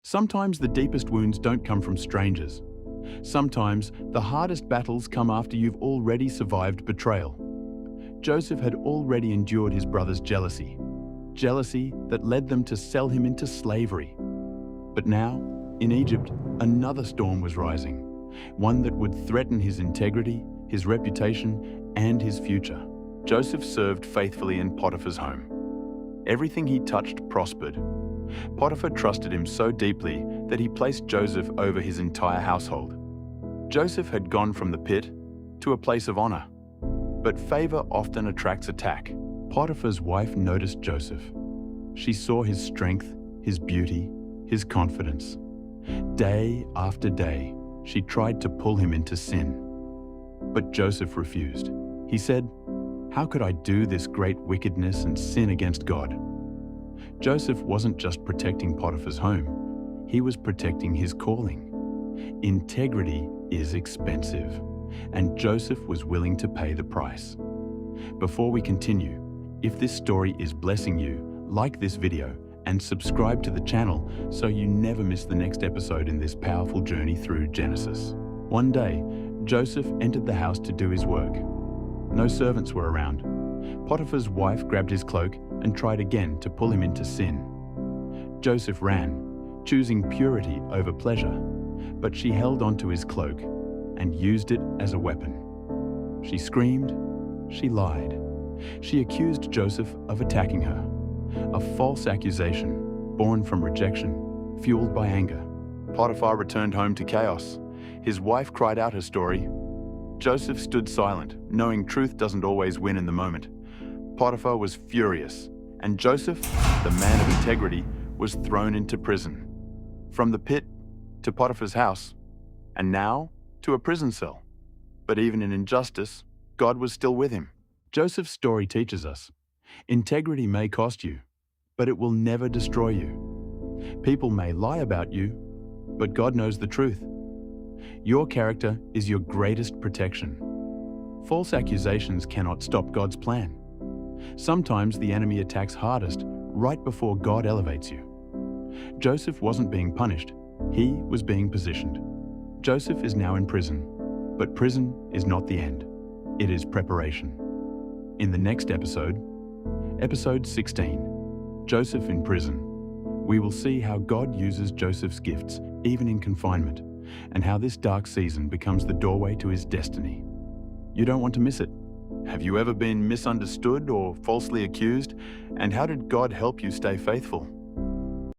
Sometimes the deepest wounds don't come from strangers. Sometimes the hardest battles come after you've already survived betrayal. Joseph had already endured his brother's jealousy that led them to sell him into slavery. But now, in Egypt, another storm was rising, one that would threaten his integrity, his reputation, and his future. Joseph served faithfully in Potiphar's home. Everything he touched prospered. Potiphar trusted him so deeply that he placed Joseph over his entire household. Joseph had gone from the pit to a place of honor. But favor often attracts attack. Potiphar's wife noticed Joseph. She saw his strength, his beauty, his confidence. Day after day, she tried to pull him into sin. But Joseph refused. He said, "How could I do this great wickedness and sin against God?" Joseph wasn't just protecting Potiphar's home, he was protecting his calling. Integrity is expensive, and Joseph was willing to pay the price. Before we continue, if this story is blessing you, like this video and subscribe to the channel so you never miss the next episode in this powerful journey through Genesis. One day, Joseph entered the house to do his work. No servants were around. Potiphar's wife grabbed his cloak and tried again to pull him into sin. Joseph ran, choosing purity over pleasure, but she held onto his cloak and used it as a weapon. She screamed, she lied. She accused Joseph of attacking her, a false accusation born from rejection, fueled by anger. Potiphar returned home to chaos. His wife cried out her story. Joseph stood silent, knowing truth doesn't always win in the moment. Potiphar was furious, and Joseph, the man of integrity, was thrown into prison. From the pit to Potiphar's house, and now to a prison cell. But even in injustice, God was still with him. Joseph's story teaches us, integrity may cost you, but it will never destroy you. People may lie about you, but God knows the truth. Your character is your greatest protection. False accusations cannot stop God's plan. Sometimes the enemy attacks hardest right before God elevates you. Joseph wasn't being punished, he was being positioned. Joseph is now in prison, but prison is not the end. It is preparation. In the next episode, episode 16, Joseph in prison, we will see how God uses Joseph's gifts, even in confinement, and how this dark season becomes the doorway to his destiny. You don't want to miss it. Have you ever been misunderstood or falsely accused? And how did God help you stay faithful?